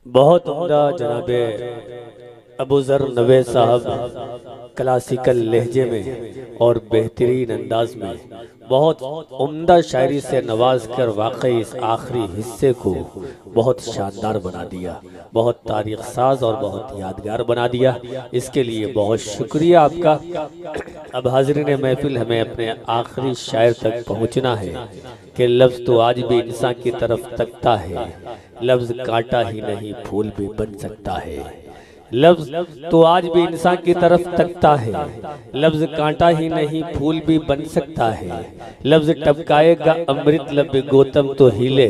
बहुत उम्दा जनाबे अबू ज़र नवे साहब क्लासिकल लहजे में और बेहतरीन अंदाज में बहुत उम्दा शायरी से नवाज कर वाकई इस आखिरी हिस्से को बहुत शानदार बना दिया, बहुत तारीख साज और बहुत यादगार बना दिया। इसके लिए बहुत शुक्रिया आपका। अब हाज़रीन महफिल हमें अपने आखिरी शायर तक पहुंचना है कि लफ्ज़ तो आज भी इंसान की तरफ तकता है, लफ्ज़ कांटा ही नहीं फूल भी बन सकता है। लफ्ज़ तो आज भी इंसान की तरफ तकता है, लफ्ज़ कांटा ही नहीं फूल भी बन सकता है। लफ्ज़ टपकाएगा अमृत लब गौतम तो हिले,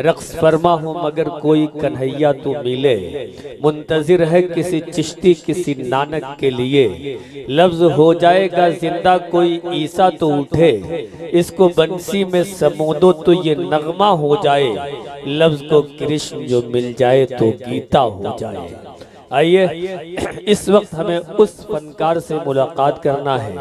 रक्स फरमा हो मगर कोई कन्हैया तो मिले। मुंतजिर है किसी चिश्ती किसी नानक के लिए, लफ्ज़ हो जाएगा जिंदा कोई ईसा तो उठे। इसको बंसी में समोदो तो ये नगमा हो जाए, लफ्ज़ को कृष्ण जो मिल जाए तो गीता हो जाए। आइए इस वक्त हमें उस फनकार से मुलाकात करना है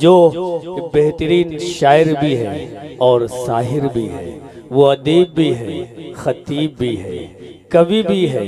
जो बेहतरीन शायर भी है और साहिर भी है, वो अदीब भी है, खतीब भी है, कवि भी है,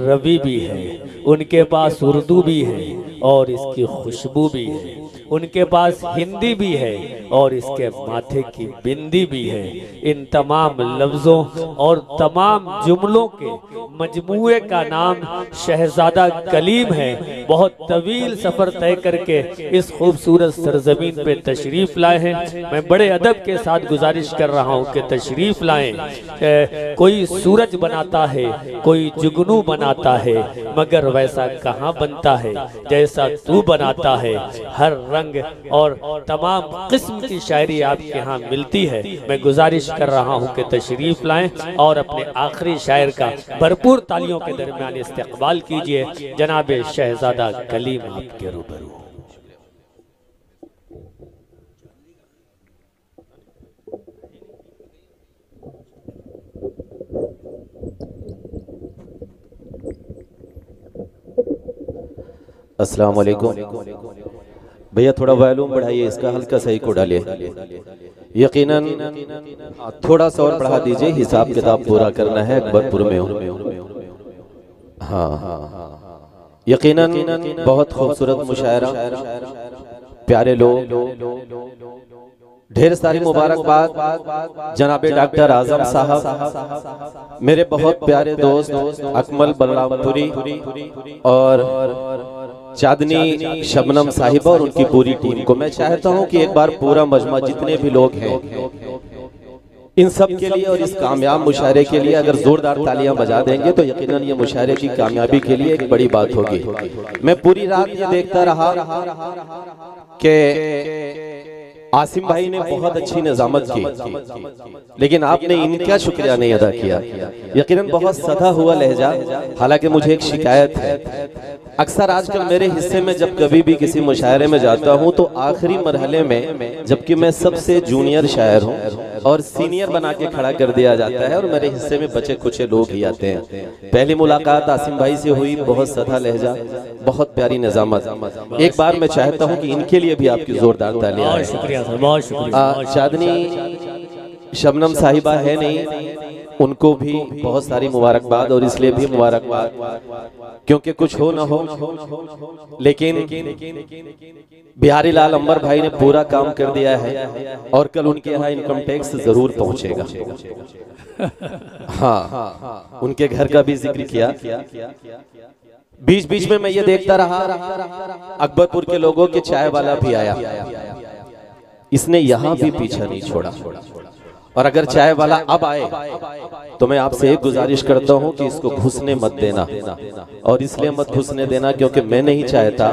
रवि भी है। उनके पास उर्दू भी है और इसकी खुशबू भी है, उनके पास हिंदी भी है और इसके माथे की बिंदी भी है। इन तमाम लफ्ज़ों और तमाम जुमलों के मजमूए का नाम शहजादा कलीम है। बहुत तवील सफ़र तय करके इस खूबसूरत सरजमीन पे तशरीफ़ लाए हैं। मैं बड़े अदब के साथ गुजारिश कर रहा हूँ कि तशरीफ़ लाएं। कोई सूरज बनाता है, कोई जुगनू बनाता है, मगर वैसा कहाँ बनता है जैसा तू बनाता है। हर रंग और तमाम किस्म की शायरी आपके यहाँ मिलती है। मैं गुजारिश कर रहा हूँ कि तशरीफ लाएं और अपने आखिरी शायर का भरपूर तालियों के दरमियान इस्तकबाल कीजिए। जनाबे शहजादा कलीम आपके रूबरू। अस्सलाम वालेकुम भैया, थोड़ा वॉल्यूम बढ़ाइए, इसका हल्का सही को डालिए। यकीनन थोड़ा सा और बढ़ा दीजिए, हिसाब किताब पूरा करना है। अकबरपुर में हूँ। हाँ, यकीनन बहुत खूबसूरत मुशायरा, प्यारे लोग, ढेर सारी मुबारकबाद जनाबे डॉक्टर आजम साहब, मेरे बहुत प्यारे दोस्त अकमल बलरामपुरी और चांदनी शबनम साहिबा और उनकी पूरी टीम को मैं चाहता हूं कि एक बार पूरा मजमा जितने भी लोग हैं इन सब के लिए और इस कामयाब मुशायरे के लिए अगर जोरदार तालियां बजा देंगे तो यकीनन ये मुशायरे की कामयाबी के लिए एक बड़ी बात होगी। मैं पूरी रात ये देखता रहा कि आसिम भाई ने बहुत अच्छी निजामत की, लेकिन आपने इनका शुक्रिया नहीं अदा किया। यकीनन बहुत सधा हुआ लहजा। हालांकि मुझे एक शिकायत है, अक्सर आजकल मेरे हिस्से में जब कभी भी किसी मुशायरे में जाता हूं तो आखिरी मरहले में, जबकि मैं सबसे जूनियर शायर हूं, और सीनियर बना के खड़ा कर दिया जाता है और मेरे हिस्से में बचे कुछ लोग ही आते हैं। पहली मुलाकात आसिम भाई से हुई, बहुत सधा लहजा, बहुत प्यारी निजामत। एक बार मैं चाहता हूं कि इनके लिए भी आपकी जोरदार तालियां। चांदनी शबनम साहिबा है नहीं, उनको भी बहुत सारी मुबारकबाद, और इसलिए भी मुबारकबाद क्योंकि कुछ हो ना हो, लेकिन बिहारी लाल अंबर भाई ने पूरा काम कर दिया है और कल उनके यहाँ इनकम टैक्स जरूर पहुंचेगा। हाँ, उनके घर का भी जिक्र किया। बीच बीच में मैं ये देखता रहा अकबरपुर के लोगों के चाय वाला भी आया, इसने यहाँ भी पीछा नहीं छोड़ा। और अगर चाय वाला अब आए तो मैं आपसे एक गुजारिश करता हूं कि इसको घुसने मत देना, और इसलिए मत घुसने देना क्योंकि मैं नहीं चाहता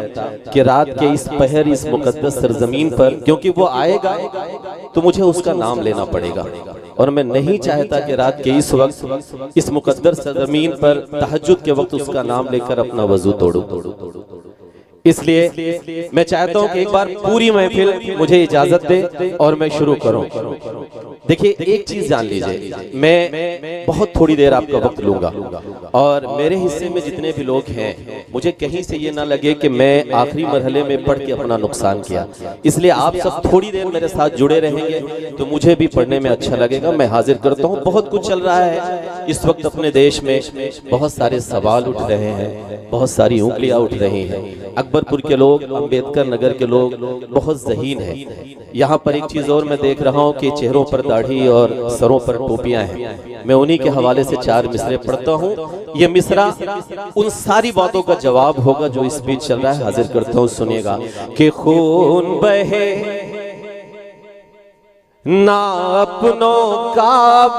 कि रात के इस पहर इस मुकद्दस सरजमीन पर, क्योंकि वो आएगा तो मुझे उसका नाम लेना पड़ेगा, और मैं नहीं चाहता कि रात के इस वक्त इस मुकद्दस सरजमीन पर तहज्जुद के वक्त उसका नाम लेकर अपना वजू तोड़ूं। इसलिए मैं चाहता हूं कि एक बार पूरी महफिल मुझे इजाजत दे और मैं शुरू करूं। देखिए एक चीज जान लीजिए, मैं बहुत थोड़ी देर आपका वक्त लूंगा और मेरे हिस्से में जितने भी लोग हैं मुझे कहीं से ये ना लगे कि मैं आखिरी मरहले में पढ़ के अपना नुकसान किया, इसलिए आप सब थोड़ी देर मेरे साथ जुड़े रहेंगे तो मुझे भी पढ़ने में अच्छा लगेगा। मैं हाजिर करता हूँ। बहुत कुछ चल रहा है इस वक्त अपने देश में, बहुत सारे सवाल उठ रहे हैं, बहुत सारी उंगलियां उठ रही हैं। अकबरपुर के लोग, अंबेडकर नगर के लोग बहुत ज़हीन हैं। यहाँ पर एक चीज़ और मैं देख रहा हूँ कि चेहरों पर दाढ़ी और सरों पर टोपियां हैं। मैं उन्हीं के हवाले से 4 मिसरे पढ़ता हूँ। ये मिसरा उन सारी बातों का जवाब होगा जो स्पीच चल रहा है। हाजिर करता हूँ, सुनिएगा। कि खून बहे ना अपनों काब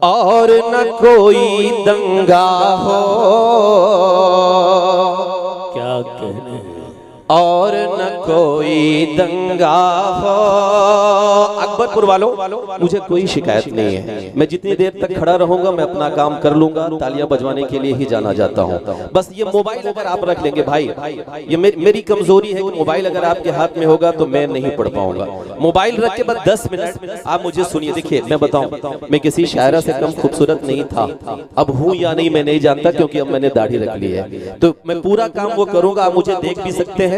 और न कोई दंगा हो, क्या कहने, और न कोई दंगा हो। अकबरपुर वालों, मुझे कोई शिकायत नहीं है। मैं जितनी देर तक खड़ा रहूंगा मैं अपना काम कर लूंगा। तालियां बजवाने के लिए ही जाना जाता हूं। बस ये मोबाइल अगर आप रख लेंगे भाई, ये मेरी कमजोरी है कि मोबाइल अगर आपके हाथ में होगा तो मैं नहीं पढ़ पाऊंगा। मोबाइल रख के बस 10 मिनट आप मुझे सुनिए। देखिए मैं बताऊं, मैं किसी शायरा से कम खूबसूरत नहीं था। अब हूं या नहीं मैं नहीं जानता, क्योंकि अब मैंने दाढ़ी रख ली है। तो मैं पूरा काम वो करूंगा, आप मुझे देख भी सकते हैं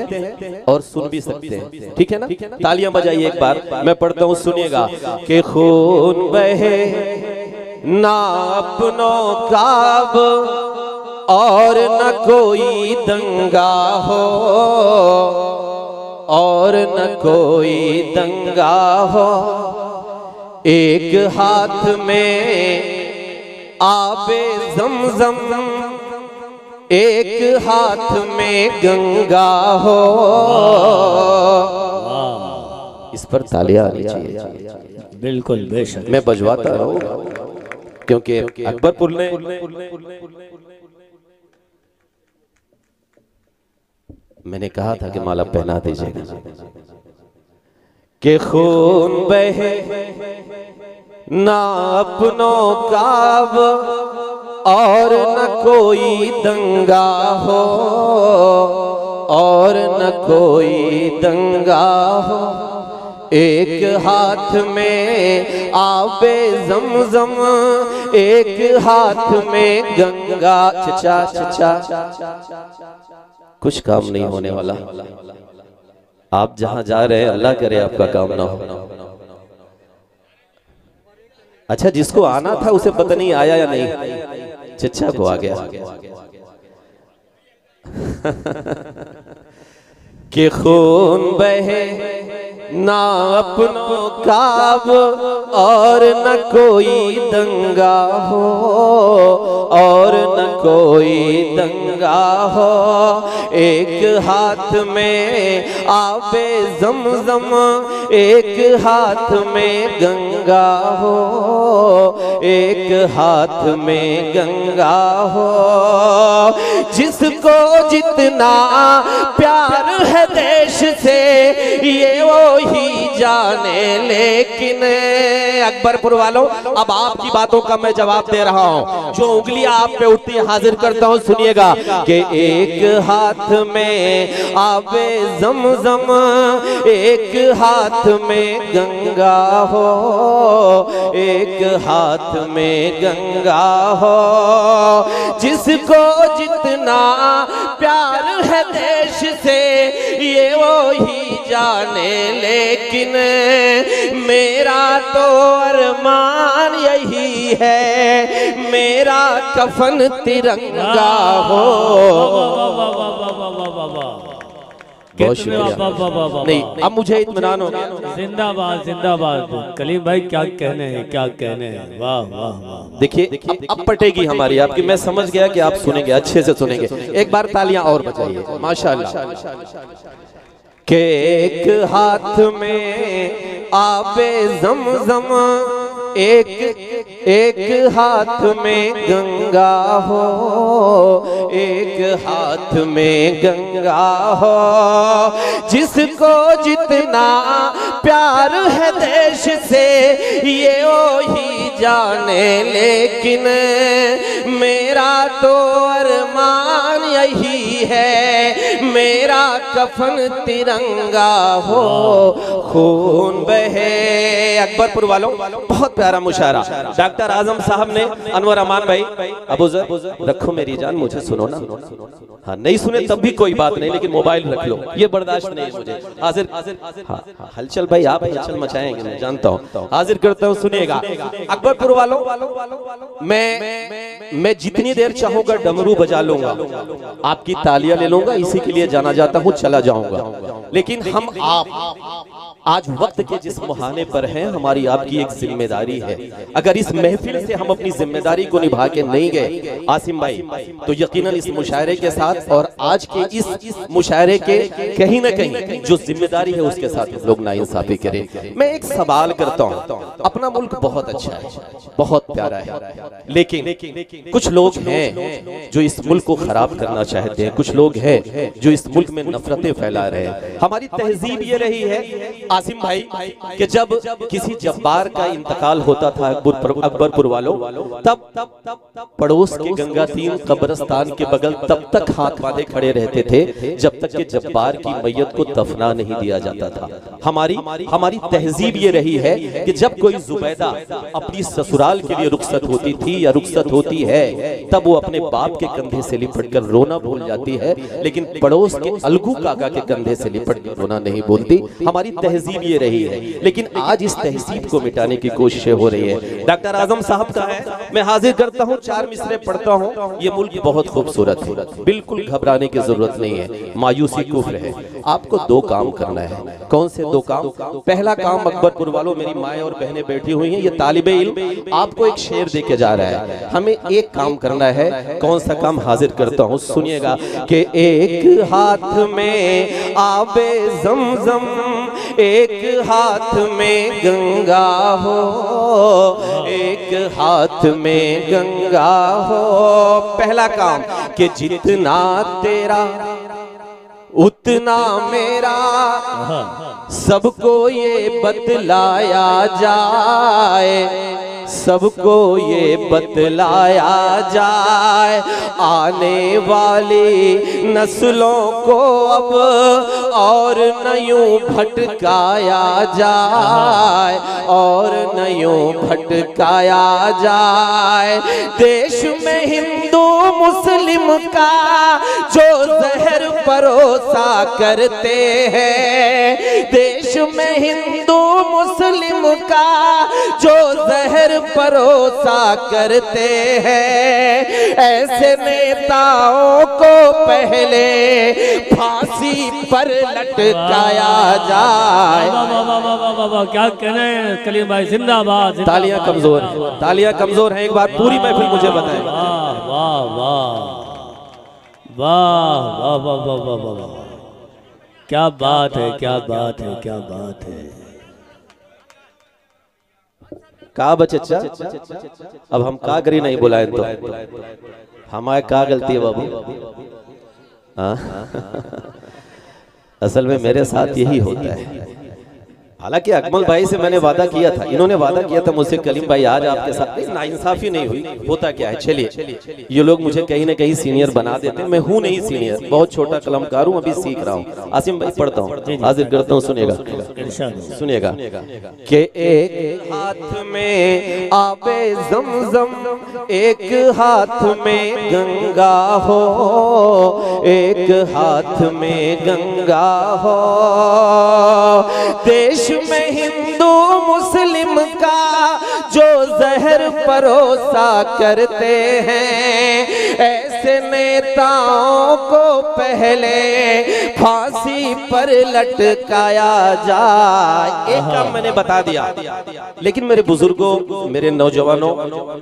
और सुन भी सकते हैं, ठीक है ना? तालियां बजाइए एक बार। मैं पढ़ता हूं, सुनिएगा। कि खून बहे ना अपनों काब और न कोई दंगा हो, और न कोई दंगा हो। एक हाथ में आबे ज़मज़म, एक हाथ में गंगा हो। इस पर तालियां आनी चाहिए। बिल्कुल बेशक। मैं बजवाता रहूं क्योंकि अकबरपुर ने मैंने कहा था कि माला पहना दीजिएगा। कि खून बहे ना अपनों काब और न कोई दंगा हो, और न कोई दंगा हो। एक हाथ में आबे ज़मज़म, एक हाथ में गंगा। चचा चचा कुछ काम नहीं होने वाला। आप जहां जा रहे हैं अल्लाह करे आपका काम ना हो। अच्छा, जिसको आना था उसे पता नहीं आया या नहीं, चचा को आ गया। कि खून बहे ना अपनों काब और न कोई दंगा हो, और न कोई दंगा हो। एक हाथ में आबे ज़मज़म, एक हाथ में गंगा हो, एक हाथ में गंगा हो। जिसको जितना प्यार है देश से ये वो ही जाने, लेकिन अकबरपुर वालों अब आपकी बातों का मैं जवाब दे रहा हूं। जो उंगलियां आप पे उठती है हाजिर करता हूं, सुनिएगा। कि एक हाथ में आबे ज़मज़म, एक हाथ में गंगा हो, एक हाथ में गंगा हो। जिसको जितना प्यार है देश से ये वो ही जाने, लेकिन मेरा तो अरमान यही है मेरा कफन तिरंगा हो। बहुत शुक्रिया। नहीं, अब मुझे इत्मीनान हो गया। जिंदाबाद जिंदाबाद। कलीम भाई क्या कहने हैं, क्या कहने हैं। वाह वाह वाह। देखिए अब पटेगी हमारी आपकी। मैं समझ गया कि आप सुनेंगे, अच्छे से सुनेंगे। एक बार तालियां और बजाइए माशाअल्लाह। के एक हाथ में आबे ज़मज़म, एक हाथ में गंगा हो, एक हाथ में गंगा हो। जिसको जितना प्यार है देश से ये वो ही जाने, लेकिन मेरा तो अरमान यही है मेरा कफन तिरंगा हो खून बहे। अकबरपुर वालों बहुत प्यारा मुशायरा डॉक्टर आजम साहब ने। अनवर अमान भाई अबूजर रखो मेरी जान, मुझे सुनो ना। हाँ नहीं सुने तब भी कोई बात नहीं, लेकिन मोबाइल रख लो, ये बर्दाश्त नहीं मुझे। हाजिर हलचल भाई आप हलचल मचाएंगे मैं जानता हूँ, हाजिर करता हूँ सुनिएगा। अकबरपुर वालों मैं जितनी देर चाहूंगा डमरू बजा लूंगा, आपकी तालियां ले लूंगा, इसी के लिए जाना जाता हूँ, चला जाऊंगा। लेकिन हम आप आज वक्त के जिस मुहाने पर हैं, हमारी आपकी एक जिम्मेदारी है। अगर इस महफिल से हम अपनी जिम्मेदारी को निभा के नहीं गए आसिम भाई, तो यकीनन इस मुशायरे के साथ और आज के इस मुशायरे के कहीं ना कहीं जो जिम्मेदारी है उसके साथ हम लोग नाइंसाफी करें। मैं एक सवाल करता हूँ, अपना मुल्क बहुत अच्छा है, बहुत प्यारा है, लेकिन कुछ लोग हैं जो इस मुल्क को खराब करना चाहते हैं, कुछ लोग हैं जो इस मुल्क में नफरतें फैला रहे हैं। हमारी तहजीब ये रही है आसिम भाई कि जब किसी जब्बार का इंतकाल होता था अकबरपुर वालों, तब पड़ोस के गंगा तीन कब्रिस्तान के बगल तब तक हाथ बांधे खड़े रहते थे जब तक कि जब्बार की मैयत को दफना नहीं दिया जाता था। हमारी तहजीब ये रही है कि जब कोई जुबैदा अपनी ससुराल के लिए रुखसत होती थी या रुखसत होती है, तब वो अपने बाप के कंधे से लिपट कर रोना भूल जाती है, लेकिन पड़ोस के अलगू काका के कंधे से लिपट कर रोना नहीं भूलती। हमारी तहजीब ये रही है, लेकिन आज इस तहजीब को मिटाने की कोशिशें हो रही है। डॉक्टर आजम साहब का है, मैं हाजिर करता हूँ, 4 मिसरे पढ़ता हूँ। ये मुल्क बहुत खूबसूरत है, बिल्कुल घबराने की जरूरत नहीं है, मायूसी कुफ्र है। आपको 2 काम करना है। कौन से 2 काम? पहला काम अकबरपुर वालों, मेरी माएँ और बहनें बैठी हुई हैं, ये तालिबे इल्म आपको एक शेर दे के जा रहा है। हमें एक काम करना है। कौन सा काम? हाजिर करता हूँ, सुनिएगा कि एक हाथ में आबे ज़मज़म, एक हाथ में गंगा हो, एक हाथ में गंगा हो। पहला काम कि जितना तेरा उतना मेरा, सबको ये बतलाया जाए, सबको ये बतलाया जाए, आने वाली नस्लों को अब और न यूं भटकाया जाए, और न यूं भटकाया जाए। देश में हिंदू मुस्लिम का जो जहर परोसा करते हैं, देश में हिंदू मुस्लिम का जो जहर परोसा करते हैं, ऐसे नेताओं को पहले फांसी पर लटकाया जाए। क्या कहना है कलीम भाई, जिंदाबाद। तालियां कमजोर हैं, तालियां कमजोर हैं, एक बार पूरी महफिल मुझे बताएं। वाह वाह वाह वाह वाह वाह वाह वाह वाह, क्या बात है, क्या बात है, क्या बात है। का बच्चा अब हम का करी नहीं बुलाए तो हमारे का गलती है बाबू? असल में मेरे साथ यही होता है। हालांकि अकमल भाई से मैंने वादा किया था, इन्होंने वादा किया था मुझसे, कलीम भाई आज आपके साथ नाइंसाफी नहीं हुई। होता क्या है, चलिए ये लोग मुझे कहीं ना कहीं सीनियर बना देते हैं, मैं हूं नहीं सीनियर, बहुत छोटा कलमकार हूं, अभी सीख रहा हूं। आसिम भाई पढ़ता हूं, हाजिर करता हूं, सुनिएगा कि एक हाथ में आबे ज़मज़म, एक हाथ में गंगा हो, एक हाथ में गंगा हो। देश में हिंदू मुस्लिम का जो जहर परोसा करते हैं, ऐसे नेताओं को पहले फांसी पर लटकाया जाए। एक काम मैंने बता दिया, लेकिन मेरे बुजुर्गों, मेरे नौजवानों,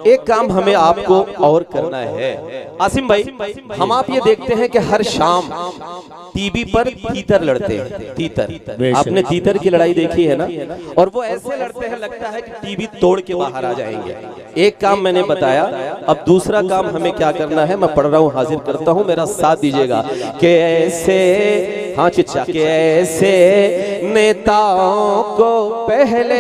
एक काम हमें आपको और करना है। आसिम भाई, हम आप ये देखते हैं कि हर शाम टीवी पर तीतर लड़ते हैं। तीतर, आपने तीतर की लड़ाई देखी है ना? और वो ऐसे लड़ते हैं लगता है कि टीवी तोड़ के बाहर आ जाएंगे। एक काम मैंने बताया, अब दूसरा काम हमें क्या करना है, मैं पढ़ रहा हूँ, हाजिर करता हूँ, मेरा साथ दीजिएगा। कि ऐसे, हाँ चिच्चा, कि ऐसे नेताओं को पहले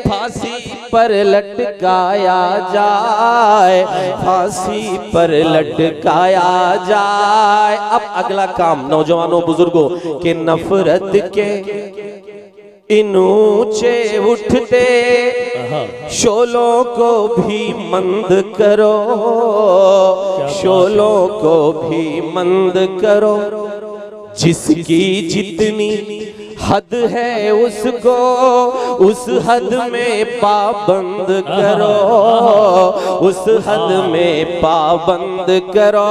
फांसी पर लटकाया जाए, फांसी पर लटकाया जाए। अब अगला काम नौजवानों बुजुर्गों के नफरत के इन ऊंचे उठते शोलों को भी मंद करो, शोलों को भी मंद करो। जिसकी जितनी हद है उसको उस हद में पाबंद करो, उस हद में पाबंद करो।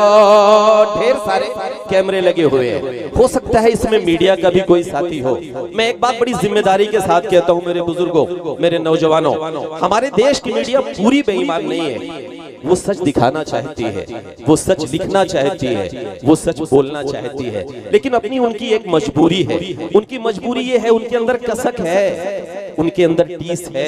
ढेर सारे कैमरे लगे हुए हैं, हो सकता है इसमें मीडिया का भी कोई साथी हो। मैं एक बात बड़ी जिम्मेदारी के साथ कहता हूं मेरे बुजुर्गों, मेरे नौजवानों, हमारे देश की मीडिया पूरी बेईमान नहीं है। वो सच दिखाना चाहती है, वो सच लिखना चाहती है, वो सच बोलना चाहती है, लेकिन अपनी उनकी एक मजबूरी है। उनकी मजबूरी ये है, उनके अंदर कसक है, उनके अंदर टीस है,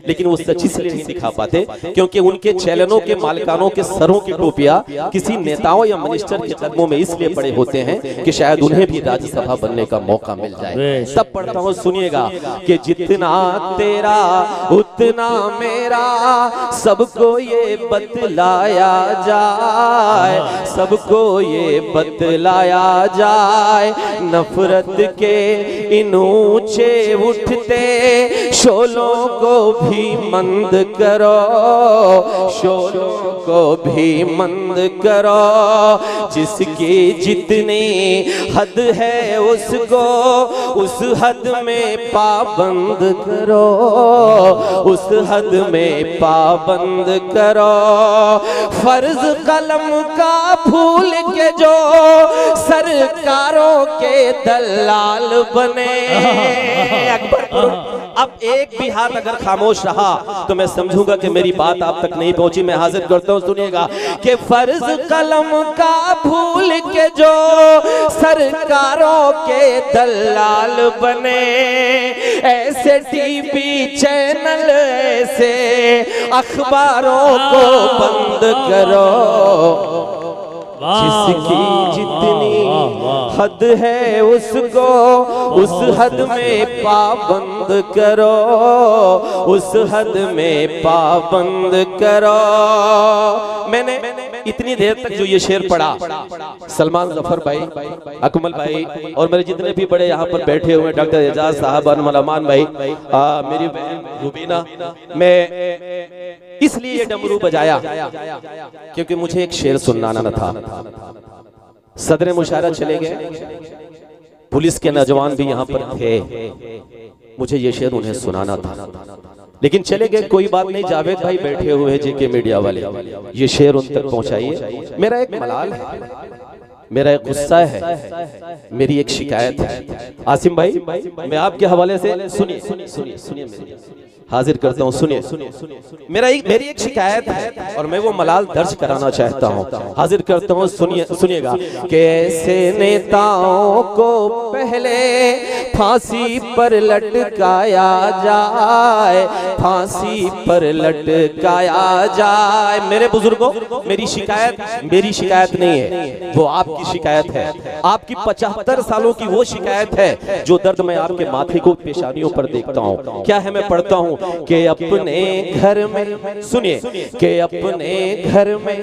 लेकिन वो सच इसलिए नहीं दिखा पाते क्योंकि उनके चैनलों के मालिकानों के सरों की टोपियां किसी नेताओं या मिनिस्टर के कदमों में इसलिए पड़े होते हैं कि शायद उन्हें भी राज्यसभा बनने का मौका मिल जाए। तब पढ़ता हूं, सुनिएगा कि जितना तेरा उतना मेरा, सबको ये बतलाया जाए, सबको ये बतलाया जाए। नफरत के इन ऊंचे उठते शोलों को भी मंद करो, शोलों को भी मंद करो। जिसकी जितनी हद है उसको उस हद में पाबंद करो, उस हद में पाबंद करो। फर्ज कलम का भूल के जो सरकारों के दलाल बने। अब एक भी हाथ अगर खामोश रहा तो मैं समझूंगा कि मेरी बात आप तक नहीं पहुंची। मैं हाजिर करता हूं, सुनिएगा कि फर्ज कलम का भूल के जो सरकारों के दलाल बने, ऐसे टीवी चैनल ऐसे अखबारों को बंद करो। जिसकी जितनी हद है उसको उस हद में पाबंद करो, उस हद में पाबंद करो। मैंने इतनी देर तक जो ये शेर पढ़ा, सलमान जफर भाई, अकमल भाई और मेरे जितने भी बड़े यहाँ पर बैठे हुए, डॉक्टर एजाज साहब, अनमल भाई, मेरी बहन रुबीना, मैं इसलिए ये डमरू बजाया क्योंकि मुझे एक शेर सुनाना था। सदर मुशायरा चले गए, पुलिस के नौजवान भी यहाँ पर थे, मुझे ये शेर उन्हें सुनाना था, लेकिन चले गए। कोई बात नहीं, जावेद भाई बैठे हुए हैं जेके मीडिया वाले, ये शेर उन तक पहुंचाइए। मेरा एक मलाल है, मेरा एक गुस्सा है, मेरी एक शिकायत है। आसिम भाई, मैं आपके हवाले से सुनिए हाजिर करता हूँ, सुनिए। मेरी एक शिकायत है और मैं वो मलाल दर्ज कराना चाहता हूँ, हाजिर करता हूँ, सुनिएगा। कैसे नेताओं को पहले फांसी पर लटकाया जाए, फांसी पर लटकाया जाए। मेरे बुजुर्गों, मेरी शिकायत नहीं है, वो आपकी शिकायत है। आपकी 75 सालों की वो शिकायत है जो दर्द मैं आपके माथे को पेशानियों पर देखता हूँ। क्या है, मैं पढ़ता हूँ कि अपने घर में, सुनिए, कि अपने घर में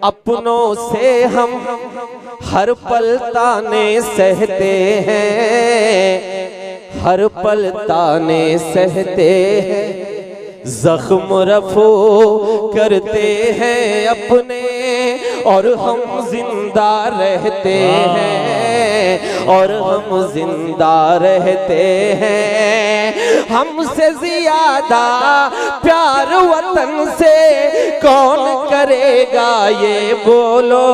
अपनों से हम हर पल ताने सहते हैं, हर पल ताने सहते हैं। जख्म रफो करते हैं अपने और हम जिंदा रहते हैं, और हम जिंदा रहते हैं। हमसे ज्यादा प्यार वतन से कौन करेगा ये बोलो,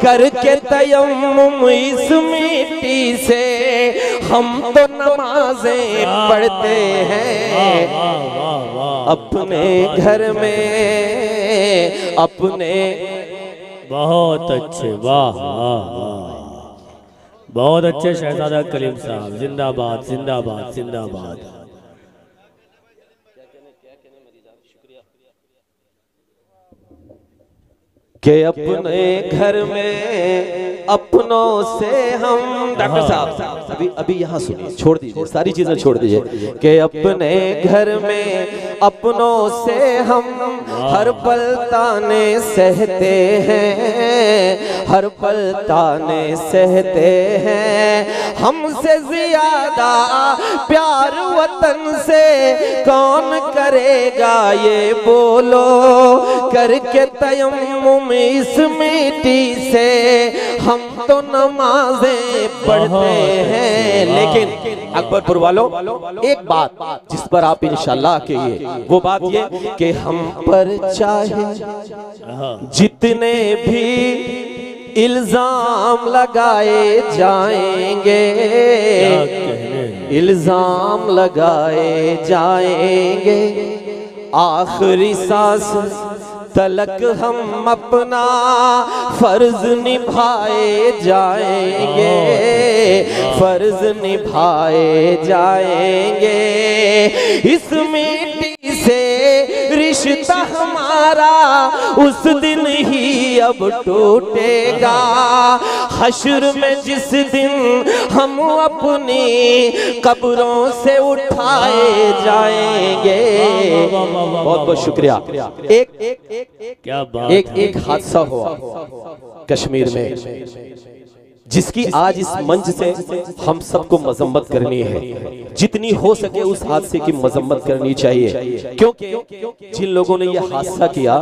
करके तयम्मुम इस मिट्टी से हम तो नमाजें पढ़ते हैं। अपने घर में अपने, बहुत अच्छे, वाह बहुत अच्छे शहजादा कलीम साहब, जिंदाबाद जिंदाबाद जिंदाबाद। के अपने घर में अपनों से हम, डॉक्टर साहब अभी यहाँ सुनिए, छोड़ दीजिए सारी चीजें छोड़ दीजिए। के अपने घर में अपनों से हम हर पल ताने सहते हैं, हर पल ताने सहते हैं। हमसे ज्यादा प्यार वतन से कौन करेगा ये बोलो, करके तयम्मुम इस मिट्टी से हम तो नमाजें पढ़ते हैं। लेकिन अकबरपुर वालों एक बात जिस पर आप इंशाल्लाह कहिए, वो बात ये कि हम पर चाहे जितने भी इल्जाम लगाए जाएंगे, इल्जाम लगाए जाएंगे, आखिरी सांस तलक हम अपना फर्ज निभाए जाएंगे, फर्ज निभाए जाएंगे। इस मिट्टी से रिश्ता हमारा उस दिन ही अब टूटेगा, हश्र में जिस दिन हम अपनी कब्रों से उठाए जाएंगे। बहुत बहुत शुक्रिया। एक हादसा हुआ कश्मीर में, जिसकी आज इस मंच से हम सबको मजम्मत करनी है, जितनी हो सके उस हादसे की मजम्मत करनी चाहिए। क्योंकि जिन लोगों ने यह हादसा किया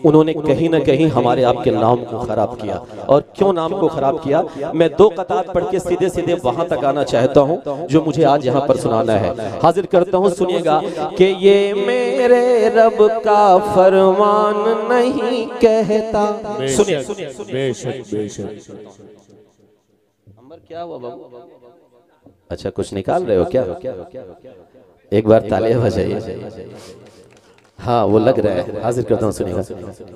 उन्होंने कहीं ना कहीं हमारे आपके नाम को खराब किया। और क्यों नाम को खराब किया, मैं दो कतार पढ़ के सीधे सीधे वहां तक आना चाहता हूं जो मुझे आज यहाँ पर सुनाना है। हाजिर करता हूँ, सुनिएगा कि ये मेरे रब का फरमान नहीं कहता। सुनिए, बेशक बेशक। क्या हुआ बाबू? अच्छा कुछ निकाल रहे हो क्या? एक बार तालियां बजाइए। हाँ वो लग रहा है। हाजिर करता हूँ, सुनिएगा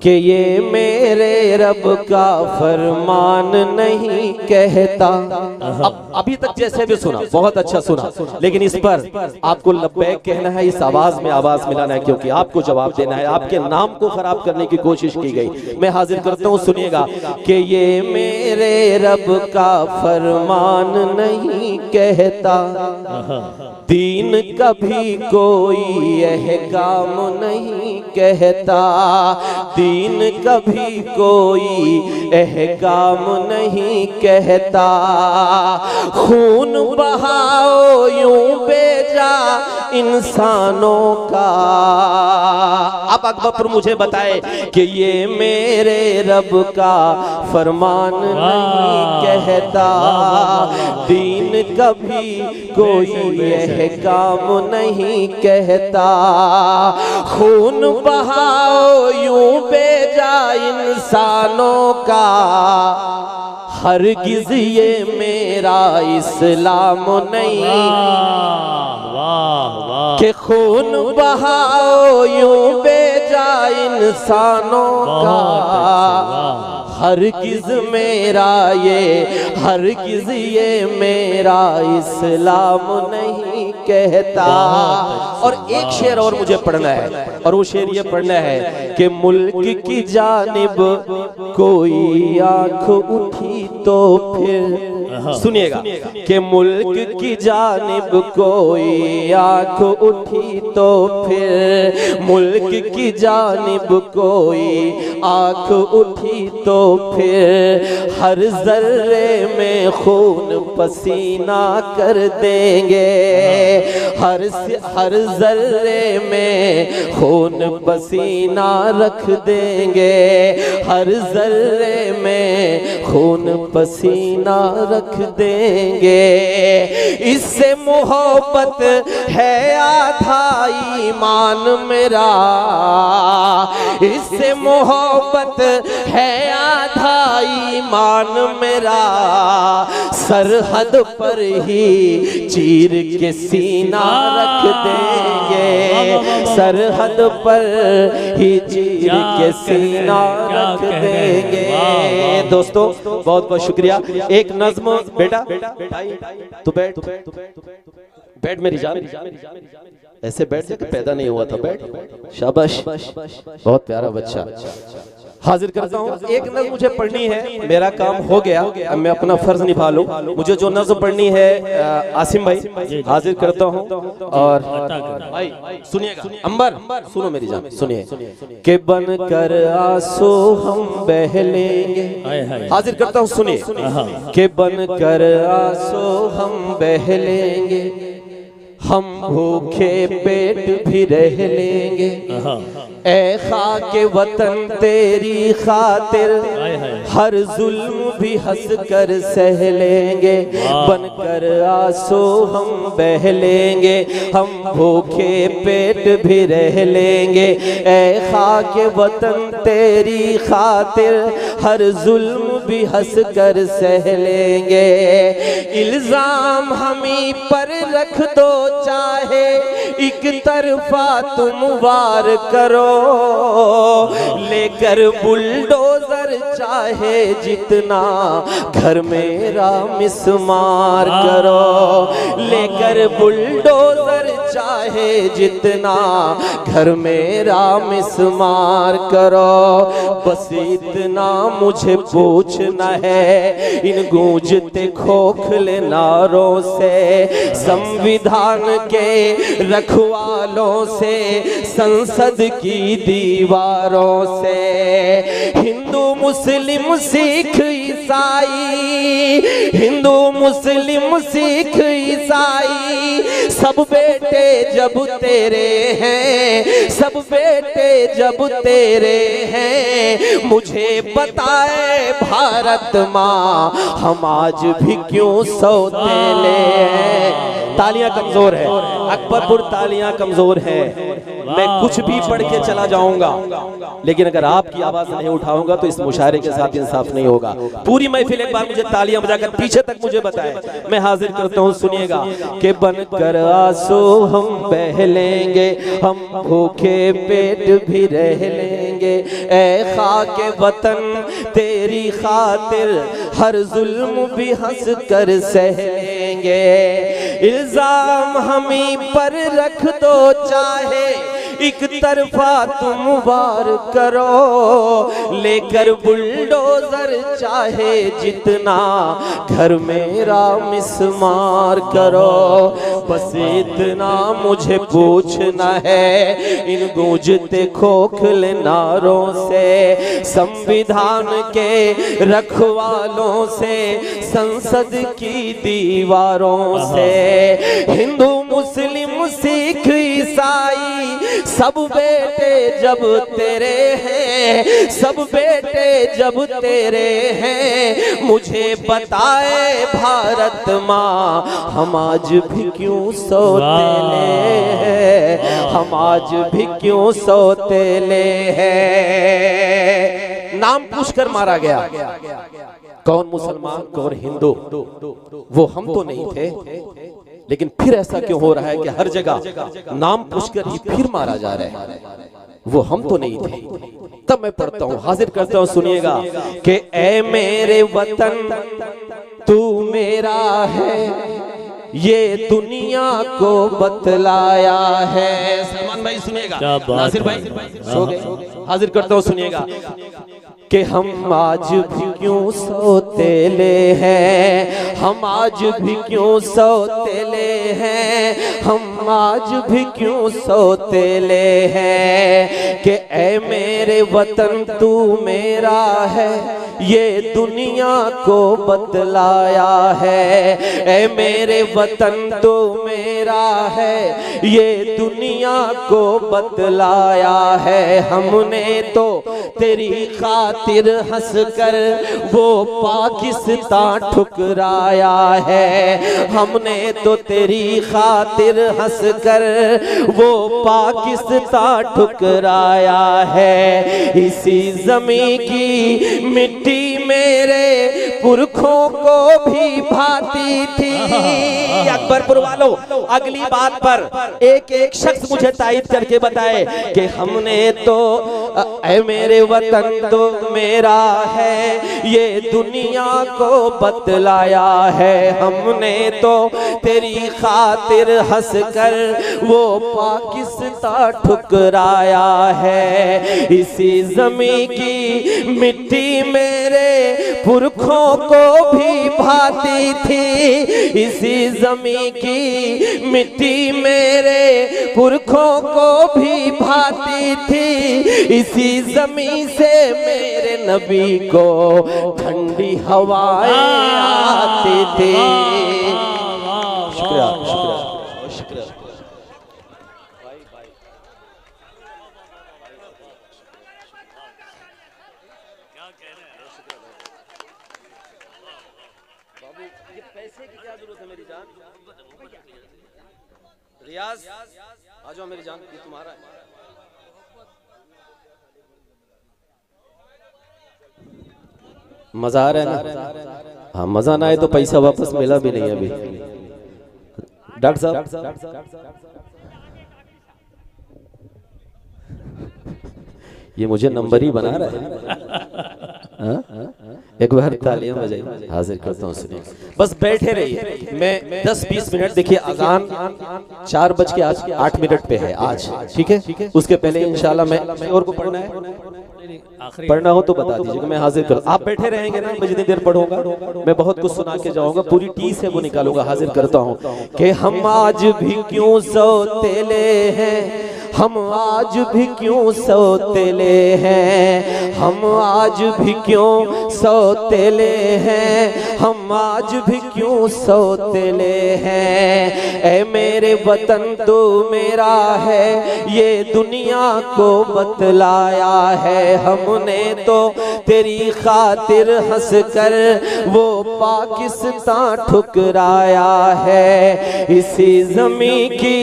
कि ये मेरे रब का फरमान नहीं कहता। अब अभी तक जैसे भी सुना बहुत अच्छा सुना, लेकिन इस पर आपको लब्बैक कहना है, इस आवाज में आवाज मिलाना है, क्योंकि आपको जवाब देना है। आपके नाम को खराब करने की कोशिश की गई। मैं हाजिर करता हूँ, सुनिएगा कि ये मेरे रब का फरमान नहीं कहता, दीन कभी कोई अहकाम नहीं कहता, दीन कभी कोई अहकाम नहीं कहता। खून बहाओ यूं बेजा इंसानों का। अब अकबर मुझे बताए कि ये मेरे रब का फरमान नहीं कहता, दीन कभी कोई अहकाम नहीं कहता। खून बहाओ यूं बेजा इंसानों का, हरगिज़ ये मेरा इस्लाम नहीं कि खून बहाओ यूं बेजा इंसानों का। हरगिज़ मेरा ये, हरगिज़ ये मेरा इस्लाम नहीं कहता। और एक शेर और मुझे पढ़ना है, और वो शेर ये पढ़ना है कि मुल्क की जानिब कोई आंख उठी तो फिर, सुनिएगा कि मुल्क की जानिब कोई आंख उठी तो फिर, मुल्क की जानिब कोई आंख उठी तो फिर, हर जर्रे में खून पसीना कर देंगे, हर जर्रे में खून पसीना रख देंगे, हर जर्रे में खून पसीना रख देंगे। इससे मोहब्बत है आधा ईमान मेरा, इससे मोहब्बत है आधा ईमान मेरा। सरहद पर ही चीर के सीना रख देंगे, सरहद पर ही चीर के सीना रख देंगे। दोस्तों बहुत बहुत शुक्रिया। एक नज़्म बेटा, तू बैठ, बैठ मेरी जान। ऐसे बैठ जाके पैदा नहीं हुआ था, बैठ, शाबाश, बहुत प्यारा बच्चा। हाजिर करता हूँ, एक नज़्म मुझे पढ़नी है, मेरा काम हो गया, अब मैं अपना फर्ज निभा लूं। मुझे जो नज़्म पढ़नी है आसिम भाई हाजिर करता हूँ। और भाई सुनिएगा, अंबर सुनो मेरी जान, सुनिए। के बन कर आंसू हम बह लेंगे, हाजिर करता हूँ, सुनिए। के बन कर आंसू हम बह लेंगे, हम भूखे पेट भी रह लेंगे, ऐ खाके वतन तेरी खातिर हर जुल्म भी हंस कर सह लेंगे। बनकर आंसू हम बह लेंगे, हम भूखे पेट भी रह लेंगे, ऐ खाके वतन तेरी खातिर हर जुल्म भी हंस कर सह लेंगे। इल्जाम हमी पर रख दो चाहे एक तरफा तुम वार करो, लेकर बुलडोजर चाहे जितना घर मेरा मिसमार करो, लेकर बुलडोजर चाहे जितना घर मेरा मिसमार करो। बस इतना मुझे पूछना है इन गूंजते खोखले नारों से, संविधान के रखवालों से, संसद की दीवारों से। हिंदू मुस्लिम सिख ईसाई, हिंदू मुस्लिम सिख ईसाई सब बेटे जब तेरे हैं, सब बेटे जब तेरे हैं, मुझे बताए भारत माँ हम आज भी क्यों सौतेले हैं। तालियां कमजोर है, अकबरपुर तालियां कमजोर है। मैं कुछ भी पढ़ के चला जाऊंगा, लेकिन अगर आपकी आवाज नहीं उठाऊंगा तो इस मुशायरे के साथ इंसाफ नहीं होगा। पूरी महफिल एक बार मुझे तालियां बजाकर पीछे तक मुझे बताए, मैं हाजिर करता हूं, सुनिएगा। के बनकर आंसू हम बह लेंगे, हम भूखे पेट भी रह लेंगे, ऐ खाके वतन तेरी खातिर हर जुल्म भी हंस कर सह लेंगे। इल्जाम हमी पर रख दो चाहे एक तरफा तुम वार करो, लेकर बुलडोजर चाहे जितना घर मेरा मिसमार करो। बस इतना मुझे पूछना है इन गूंजते खोखले नारों से, संविधान के रखवालों से, संसद की दीवारों से। हिंदू मुस्लिम सिख ईसाई सब बेटे जब तेरे हैं, सब बेटे जब तेरे हैं, मुझे बताए भारत माँ हम आज भी क्यों सौतेले हैं, हम आज भी क्यों सौतेले हैं। नाम पूछकर मारा गया, कौन मुसलमान कौन हिंदू, वो हम तो नहीं थे, लेकिन फिर ऐसा क्यों हो रहा है कि हर जगह नाम पूछकर ही फिर मारा जा रहा है, वो हम तो नहीं थे। तब मैं पढ़ता हूं, हाजिर करता हूं, सुनिएगा। कि ऐ मेरे वतन तू मेरा है, ये दुनिया को बतलाया है। सलमान भाई सुनिएगा, नासिर भाई सो गए, हाजिर करता हूं, सुनिएगा। कि हम आज भी क्यों सौतेले हैं, हम आज भी क्यों सौतेले हैं, हम आज भी क्यों सौतेले हैं। कि ऐ मेरे वतन तू मेरा है, ये दुनिया को बतलाया है। ऐ मेरे वतन तू मेरा है, ये दुनिया को बतलाया है। हमने तो तेरी खातिर हंस कर वो पाकिस्तान ठुकराया है, हमने तो तेरी खातिर हंस कर वो पाकिस्तान ठुकराया है। इसी जमीन की मिट्टी मेरे पुरखों को भी भाती थी। अकबरपुर वालों, अगली बात पर एक एक शख्स मुझे तायद करके बताए कि हमने तो ऐ मेरे वतन तो मेरा है ये दुनिया को बतलाया है। हमने तो तेरी खातिर हंस कर वो पाकिस्तान ठुकराया है। इसी ज़मीं की मिट्टी मेरे पुरखों को भी भाती थी। इसी ज़मीं की मिट्टी मेरे पुरखों को भी भाती थी। इसी ज़मीं से मेरे नबी को ठंडी हवाएं आती थी। शुक्रिया, शुक्रिया, शुक्रिया। बाबू, ये पैसे की क्या जरूरत है मेरी जान? रियाज, आ जाओ मेरी जान, ये तुम्हारा है। मजा आ रहा है ना? हाँ, मजा ना आए तो पैसा वापस मिला भी नहीं अभी। डॉक्टर साहब, ये मुझे नंबर ही बना रहा है। एक बार तालियां बजाइए, हाजिर करता हूँ। सुनिए, बस बैठे रहिए। मैं 10-20 मिनट, देखिए अजान 4:08 पे है आज, ठीक है? उसके पहले इंशाल्लाह मैं और को पढ़ना है, पढ़ना हो तो बता दीजिएगा, मैं हाजिर कर। आप बैठे रहेंगे ना, मैं जितनी देर पढ़ूंगा मैं बहुत कुछ सुना के जाऊंगा, पूरी टी से वो निकालूंगा। हाजिर करता हूँ कि हम आज भी क्यों सौतेले हैं, हम आज भी क्यों सौतेले हैं, हम आज भी क्यों सौतेले हैं, हम आज भी क्यों सौतेले हैं। ऐ मेरे वतन तू मेरा है ये दुनिया को बतलाया है। हमने तो तेरी खातिर हंस कर वो पाकिस्तान ठुकराया है। इसी ज़मीं की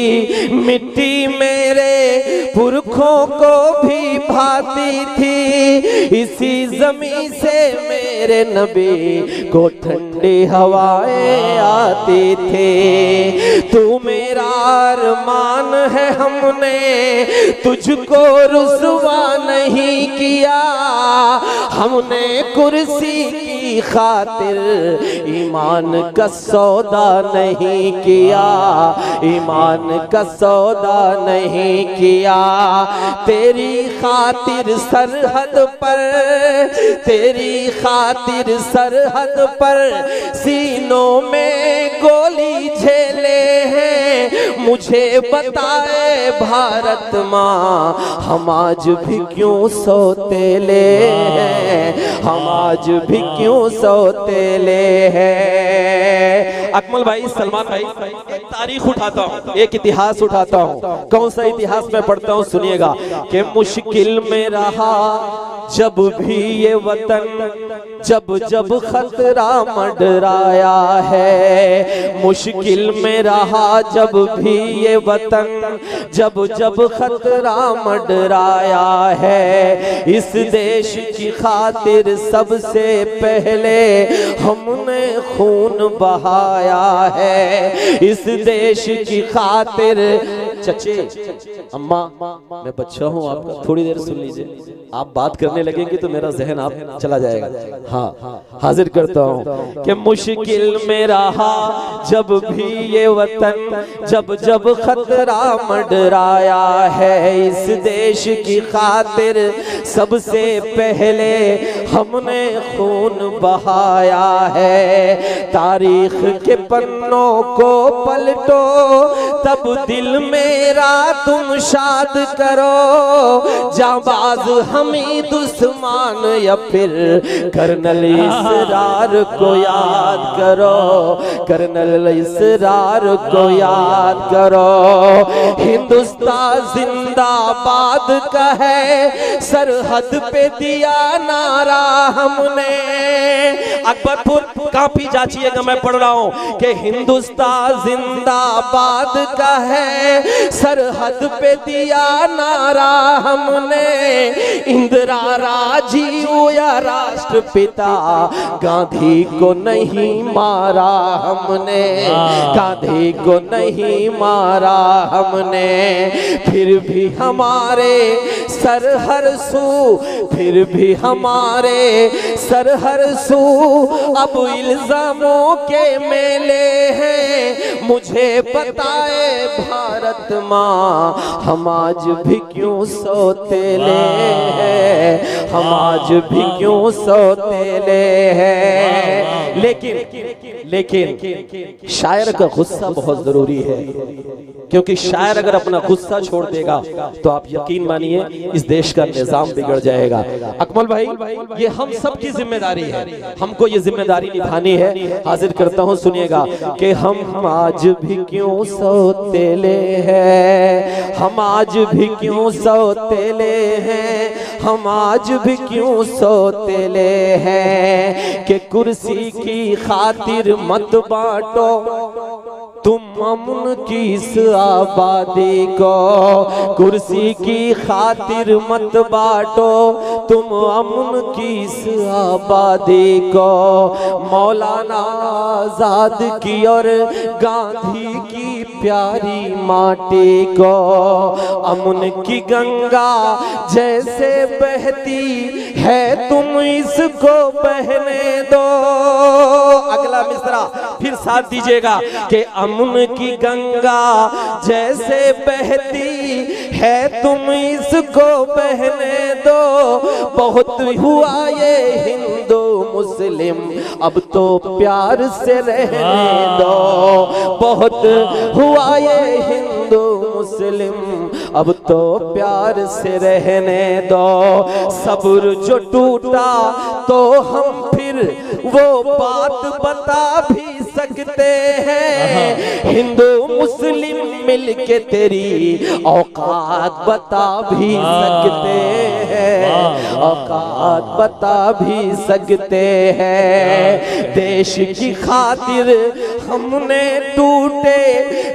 मिट्टी मेरे पुरखों को भी भाती थी। इसी ज़मीं से मेरे नबी को ठंडी हवाएं आती थी। तू मेरा अरमान है, हमने तुझको रुसवा नहीं किया। हमने कुर्सी की खातिर ईमान का सौदा नहीं किया, ईमान का सौदा नहीं किया। तेरी खातिर सरहद पर, तेरी खातिर सरहद पर सीनों में गोली झेले हैं। मुझे बताए भारत माँ, हम आज भी क्यों सौतेले हैं, हम आज भी क्यों सौतेले हैं। अकमल भाई, सलमान भाई, एक तारीख उठाता हूँ, एक इतिहास उठाता हूँ। कौन सा इतिहास में पढ़ता हूँ, सुनिएगा कि मुश्किल में रहा जब भी ये वतन, जब जब खतरा मंडराया है। मुश्किल में रहा जब भी ये वतन, जब जब खतरा मंडराया है। इस देश की खातिर सबसे पहले हमने खून बहाया है। इस देश की खातिर, चचे अम्मा, मैं बच्चा हूँ आपका, थोड़ी देर सुन लीजिए। आप बात करने लगेंगे तो मेरा जहन आप चला जाएगा। हाँ, हाजिर करता हूँ कि मुश्किल में रहा जब भी ये वतन, जब जब खतरा मंडराया है। इस देश की खातिर सबसे पहले हमने खून बहाया है। तारीख के पन्नों को पलटो, तब दिल मेरा तुम शाद करो। जाबाज हमीद उस्मान या फिर कर्नल इसरार को याद करो, कर्नल इसरार को याद करो। हिंदुस्तान जिंदाबाद का है, सरहद पे दिया नारा हमने। अकबरपुर काफी जाचिएगा, मैं पढ़ रहा हूँ कि हिंदुस्तान जिंदाबाद का है, सरहद पे दिया नारा हमने। इंदिरा राजीव या राष्ट्रपिता गांधी को नहीं मारा हमने, गांधी को नहीं मारा हमने। फिर भी हमारे सर हर सू, फिर भी हमारे सर हर सू अब इल्जामों के मेले हैं। मुझे बताए भारत माँ, हम आज भी क्यों सोतेले हैं, हम आज भी क्यों सोतेले हैं। लेकिन शायर का गुस्सा बहुत जरूरी है, क्योंकि शायर अगर अपना गुस्सा छोड़ देगा तो आप यकीन मानिए इस देश का निजाम बिगड़ जाएगा। अकमल भाई, ये हम सब की जिम्मेदारी है, हमको ये जिम्मेदारी निभानी है। हाजिर करता हूँ, सुनिएगा कि हम आज भी क्यों सोतेले हैं, हम आज भी क्यों सोतेले हैं, हम आज भी क्यों सोतेले हैं। कि कुर्सी की खातिर मत बांटो तुम अमन की इस आबादी को, कुर्सी की खातिर मत बांटो तुम अमन की इस आबादी को। मौलाना आजाद की और गांधी की प्यारी माटी को, अमन की गंगा जैसे बहती है तुम इसको बहने दो। अगला मिसरा फिर साथ दीजिएगा कि अमन की गंगा जैसे बहती है तुम इसको बहने दो। बहुत हुआ ये हिंदू मुस्लिम, अब तो प्यार से रहने दो। बहुत हुआ ये हिंदू मुस्लिम, अब तो प्यार से रहने दो। सब्र जो टूटा तो हम फिर वो बात बता भी सकते हैं। हिंदू मुस्लिम मिलके तेरी औकात बता भी सकते हैं, औकात बता भी सकते हैं। देश की खातिर हमने टूटे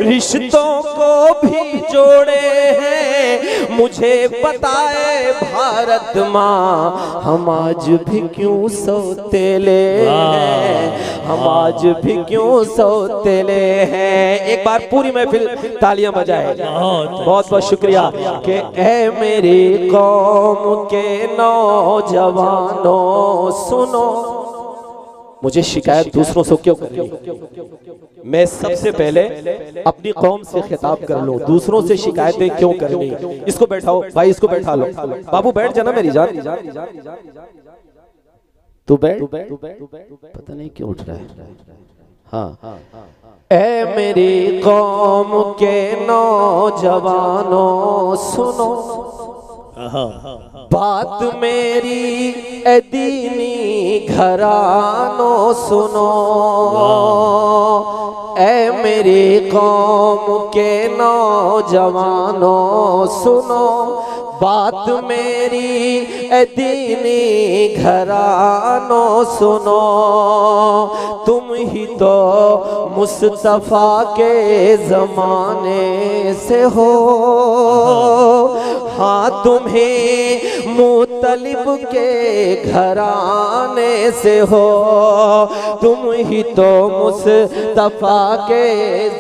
रिश्तों को भी जोड़े हैं। मुझे बताए भारत माँ, हम आज भी क्यों सोतेले हैं, हम आज भी क्यों सोतेले हैं। एक बार पूरी महफिल तालियां बजाए। बहुत बहुत शुक्रिया कि ऐ मेरी कौम के नौजवानों सुनो। मुझे शिकायत दूसरों से क्यों करनी, मैं सबसे पहले अपनी कौम से खिताब कर लूं, दूसरों से शिकायतें क्यों करनी। इसको बैठाओ भाई, इसको बैठा लो। बाबू बैठ जाना मेरी जान, तू बैठ, पता नहीं क्यों उठ रहा है। हाँ, ऐ मेरी कौम के नौजवानों सुनो, बात मेरी ए दीनी घरानों सुनो। ऐ मेरी कौम के नौजवानों सुनो, बात मेरी ए दीनी घरानों सुनो। तुम ही तो मुस्तफा के जमाने से हो, हाँ तुम्हें मुतलिब के घराने से हो। तुम ही तो मुस्तफा के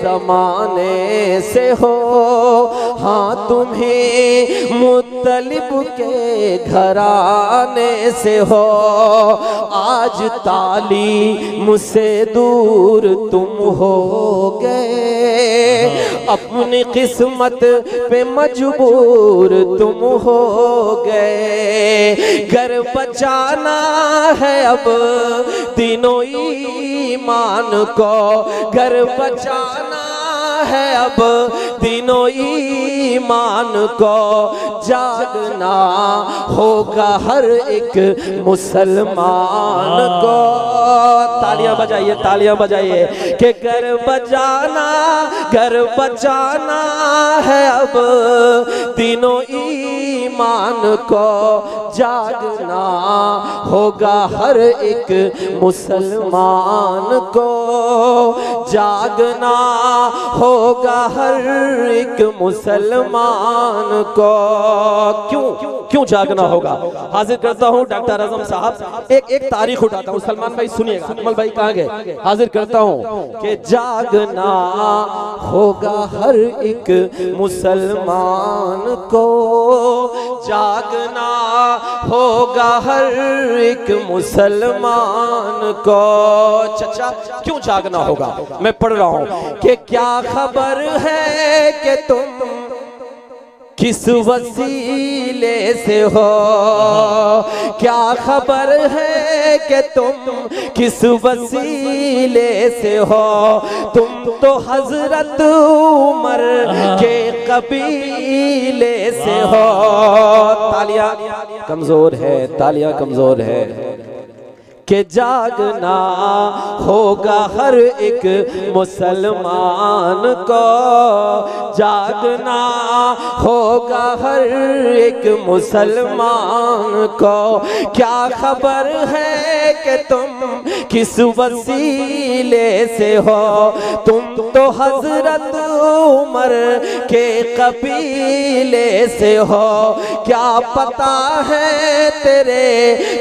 जमाने से हो, हाँ तुम्हें मुतलिब के घराने से हो। आज ताली मुझसे दूर तुम हो गए, अपनी किस्मत पे मजबूर तुम हो गए। घर बचाना है अब तीनों ईमान को, घर बचाना है अब तीनों ईमान को। जागना होगा हर एक मुसलमान को। तालियां बजाइए, तालियां बजाइए कि घर बचाना है अब तीनों ईमान को। जागना होगा हर एक मुसलमान को, जागना होगा हर एक मुसलमान को। क्यों जागना होगा? हाजिर करता हूँ डॉक्टर आजम साहब, एक तारीख उठाता हूँ। सलमान भाई सुनिएगा, अकमल भाई कहाँ गए? हाजिर करता हूँ कि जागना होगा हर एक मुसलमान को, जागना होगा हर एक मुसलमान को। चाचा क्यों जागना होगा? मैं पढ़ रहा हूँ कि क्या खबर है कि तुम किस वसीले से हो, क्या खबर है कि तुम किस वसीले से हो, तुम तो हजरत उमर के कबीले से हो। तालियां कमजोर है, तालियां कमजोर है। कि जागना होगा हर एक मुसलमान को, जागना होगा हर एक मुसलमान को। क्या खबर है कि तुम किस वसीले से हो, तुम तो हजरत उमर के कबीले से हो। क्या पता है तेरे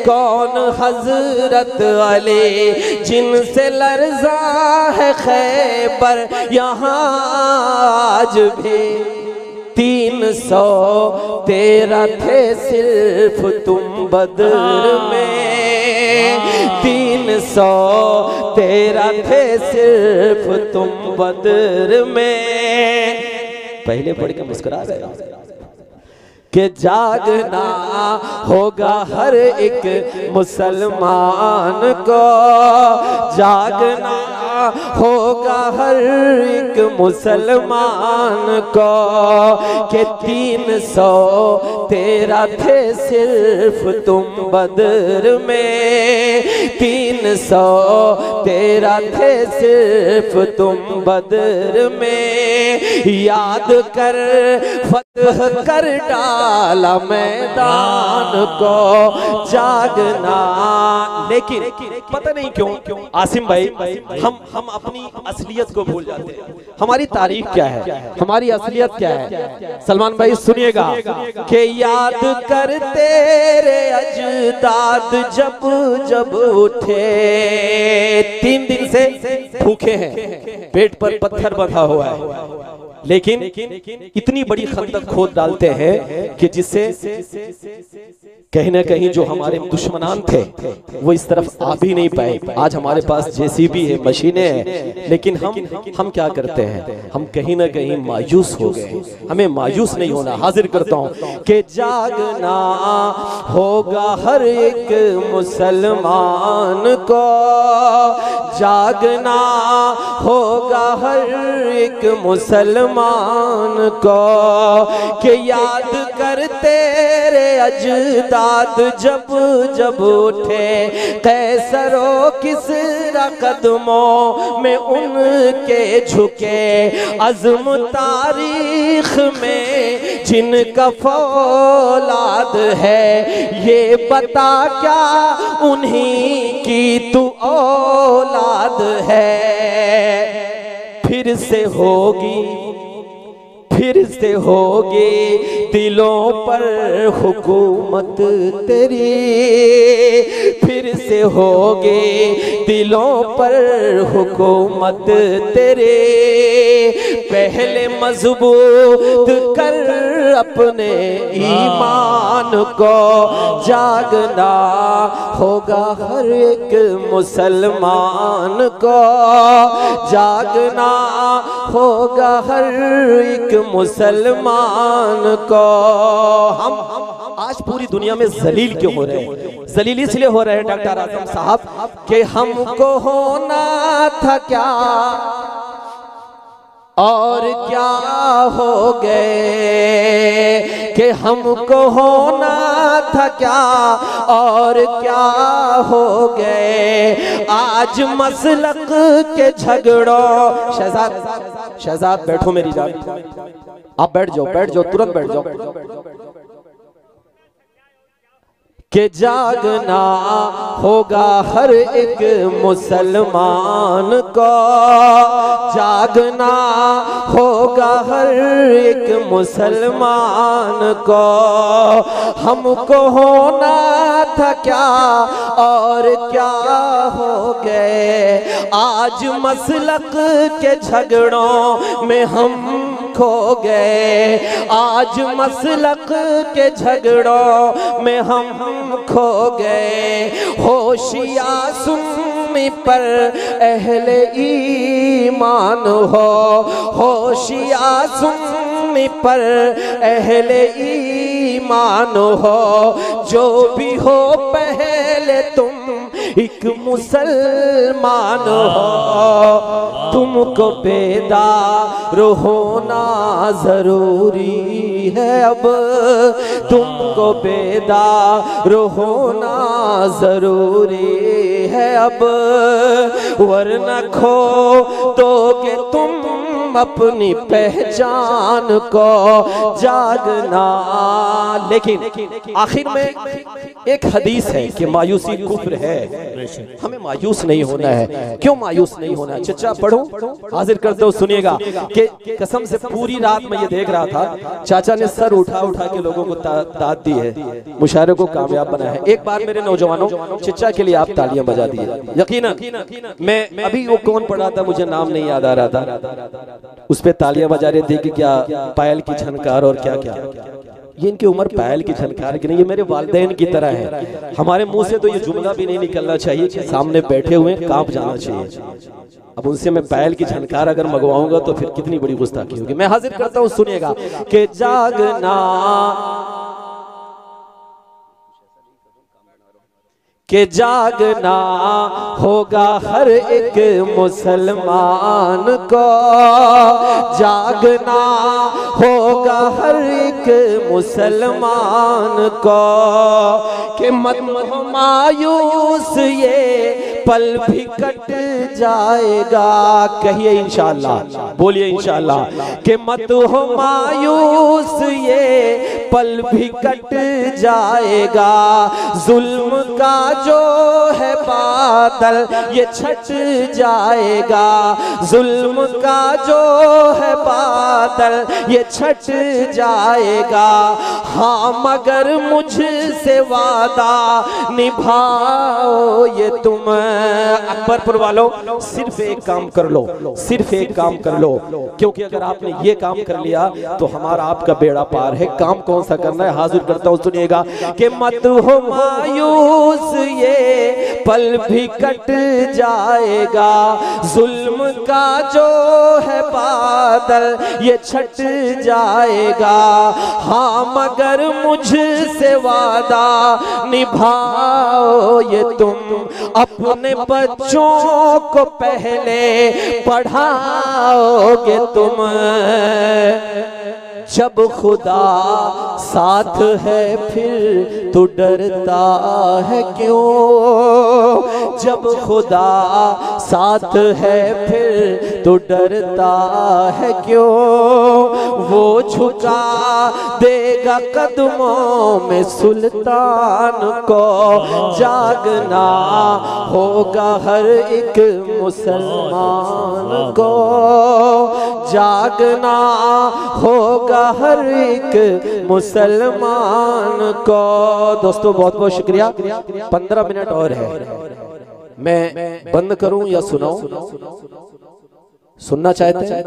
कौन हजरत अली, जिनसे लर्जा है खैबर यहाँ आज भी। 313 थे सिर्फ तुम बदर में, 313 थे सिर्फ तुम बदर में। पहले पढ़ के मुस्कुरा रहे कि जागना होगा हर एक मुसलमान को, जागना होगा हर एक मुसलमान को। कि 313 थे सिर्फ तुम बदर में, 313 थे सिर्फ तुम बदर में। याद कर फतह कर डाला मैदान को, जागना। लेकिन पता नहीं क्यों आसिम भाई हम अपनी असलियत को भूल जाते हैं। हमारी तारीख क्या है, हमारी असलियत क्या है? सलमान भाई सुनिएगा कि याद कर तेरे अजदाद जब जब उठे, 3 दिन से भूखे हैं, पेट पर पत्थर बंधा हुआ है, लेकिन इतनी बड़ी खंदक खोद डालते हैं कि जिससे कहीं ना कहीं जो हमारे दुश्मनान थे वो इस तरफ आ भी नहीं पाए। आज हमारे पास जेसीबी है, मशीनें हैं, लेकिन हम क्या करते हैं? हम कहीं ना कहीं मायूस हो गए। हमें मायूस नहीं होना। हाजिर करता हूं कि जागना होगा हर एक मुसलमान को, जागना होगा हर एक मुसलमान को। कि याद कर तेरे अजदाद जब जब उठे, कैसरो किसरा कदमों में उनके झुके। अज़्म तारीख में जिनका फौलाद है, ये बता क्या उन्हीं की तू औलाद है। फिर से होगी दिलों पर हुकूमत तेरी, फिर से होगी दिलों पर हुकूमत तेरे। पहले मजबूत कर अपने ईमान को, जागना होगा हर एक मुसलमान को, जागना होगा हर एक मुसलमान को। हम आज पूरी दुनिया में जलील क्यों हो रहे हैं? जलील इसलिए हो रहे हैं डॉक्टर आजम साहब कि हमको होना था क्या और क्या हो गए, कि हमको होना था क्या और क्या हो गए। आज मसलक के झगड़ों, शहजाद बैठो मेरी जान, आप बैठ जाओ तुरंत बैठ जाओ। कि जागना होगा हर एक मुसलमान को, जागना होगा हर एक मुसलमान को। हमको होना था क्या और क्या हो गए, आज मसलक के झगड़ों में हम खो गए, आज मसलक के झगड़ों में हम खो गए। होशिया सुन्नी पर अहले ईमान हो, होशिया सुन्नी पर अहले ईमान हो। जो भी हो पहले तुम एक मुसलमान हो, तुमको बेदार होना जरूरी है अब, तुमको बेदार होना जरूरी है अब, वरना खो दोगे तुम अपनी पहचान को। जागना, लेकिन आखिर में एक हदीस है कि मायूसी कुफ्र है, हमें मायूस नहीं होना है। क्यों मायूस नहीं होना है? चचा पढ़ो, हाजिर करते हो, सुनिएगा कि कसम से पूरी रात में ये देख रहा था, चाचा ने सर उठा उठा के लोगों को दाद दी है, मुशायरे को कामयाब बनाया है। एक बार मेरे नौजवानों, चचा के लिए आप तालियां बजा दिए। यकीनन मैं अभी वो कौन पढ़ा था मुझे नाम नहीं याद आ रहा था, उस पे तालियां बजा रहे थे कि क्या पायल की झनकार और क्या क्या। ये इनकी उम्र पायल की झनकार की नहीं, ये मेरे वालिदैन की तरह है। हमारे मुंह से तो ये जुमला भी नहीं निकलना चाहिए कि सामने बैठे हुए कांप जाना चाहिए। अब उनसे मैं पायल की झनकार अगर मंगवाऊंगा तो फिर कितनी बड़ी गुस्ताखी होगी। मैं हाजिर करता हूं, सुनिएगा कि जागना, कि जागना होगा हर एक मुसलमान को, जागना होगा हर एक मुसलमान को। कि मत मायूस ये पल भी कट जाएगा, कहिए इंशाअल्लाह, बोलिए इंशाअल्लाह। कि मत हो मायूस ये पल भी कट जाएगा, जुल्म का जो है बादल ये छट जाएगा, जुल्म का जो है बादल ये छट जाएगा। हाँ मगर मुझसे वादा निभाओ ये तुम। अकबरपुर वालों, सिर्फ एक काम कर लो, सिर्फ एक काम कर लो, क्योंकि अगर आपने ये काम कर लिया तो हमारा आपका बेड़ा पार है। काम कौन सा करना है? हाजिर करता हूं, सुनिएगा कि मत हो मायूस ये पल भी कट जाएगा, जुल्म का जो है बादल ये छट जाएगा। हाँ मगर मुझसे वादा निभाओ ये तुम, अपने बच्चों को पहले पढ़ाओगे तुम। जब खुदा साथ है फिर तो डरता है क्यों, जब खुदा साथ है फिर तो डरता है क्यों। वो झुका देगा कदमों में सुल्तान को, जागना होगा हर एक मुसलमान को, जागना होगा हर एक मुसलमान को। दोस्तों बहुत बहुत शुक्रिया। 15 मिनट और है, मैं बंद करूं या सुनाऊं? सुनना चाहते हैं?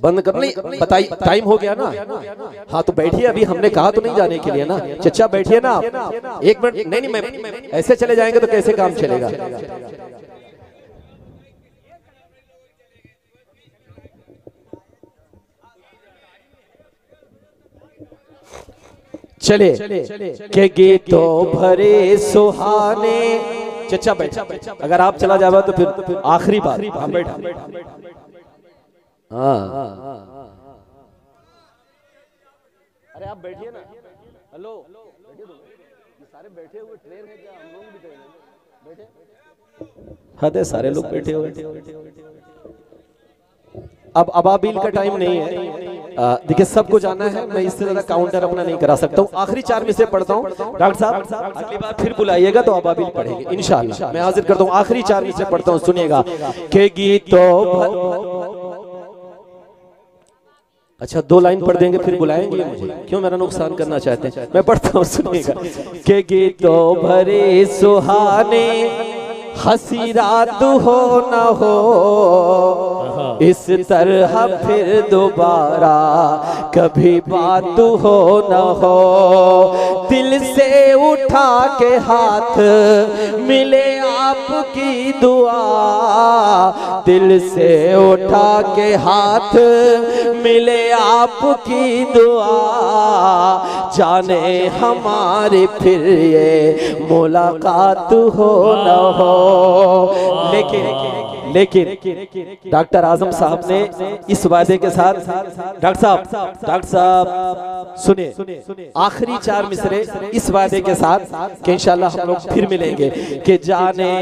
बंद कर नहीं, बताइए, टाइम हो गया ना। हाँ तो बैठिए, अभी हमने कहा तो नहीं जाने के लिए ना। चचा बैठिए ना आप, एक मिनट। नहीं मैं ऐसे चले जाएंगे तो कैसे काम चलेगा? चले के गीतों भरे सुहाने। चचा बैठ, अगर आप चला जाओ तो फिर आखिरी बार हम बैठ। हाँ अरे आप बैठिए ना। हेलो, सारे बैठे हुए ट्रेन है क्या? हम लोग भी ट्रेन है, बैठे। हद है, सारे लोग बैठे हुए। अब अबाबिल का टाइम नहीं है। देखिए सबको जाना है, मैं इससे ज्यादा काउंटर अपना नहीं करा सकता हूँ। आखिरी 4 में से पढ़ता हूँ। डॉक्टर साहब अगली बार फिर बुलाइएगा तो अबाबिल पढ़ेंगे इंशाअल्लाह। मैं हाजिर करता हूँ, आखिरी 4 में से पढ़ता हूँ, सुनिएगा। के गीतों अच्छा 2 लाइन पढ़ देंगे फिर बुलाएंगे मुझे, क्यों मेरा नुकसान करना चाहते हैं? मैं पढ़ता हूँ, सुनिएगा। के गीतों भरे सुहाने हंसी रात हो न हो, इस तरह फिर दोबारा कभी बात हो न हो। दिल से उठा के हाथ मिले आपकी दुआ, दिल से उठा के हाथ मिले आपकी दुआ, जाने हमारे फिर ये मुलाकात हो न हो। लेकिन डॉक्टर आजम साहब ने इस वादे के साथ, डॉक्टर साहब सुनिए, आखिरी 4 मिसरे इस वादे के साथ कि इंशाल्लाह हम लोग फिर मिलेंगे, कि जाने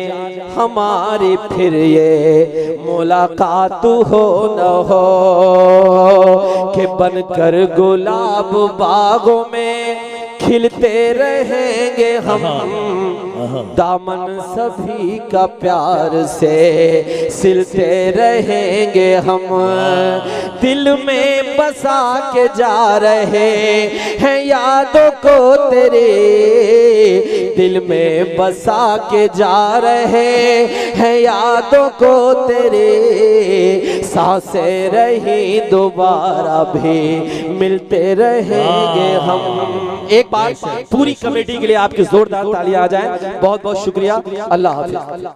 हमारी फिर ये मुलाकात हो न हो, कि बनकर गुलाब बागों में खिलते रहेंगे हम, दामन सभी का प्यार से सिलते रहेंगे हम। दिल में बसा के जा रहे हैं यादों को तेरे, दिल में बसा के जा रहे हैं यादों को तेरे, सांसें रही दोबारा भी मिलते रहेंगे हम। एक बार पूरी कमेटी के लिए आपकी जोरदार तालियां आ जाएं। बहुत बहुत शुक्रिया। अल्लाह हाफिज।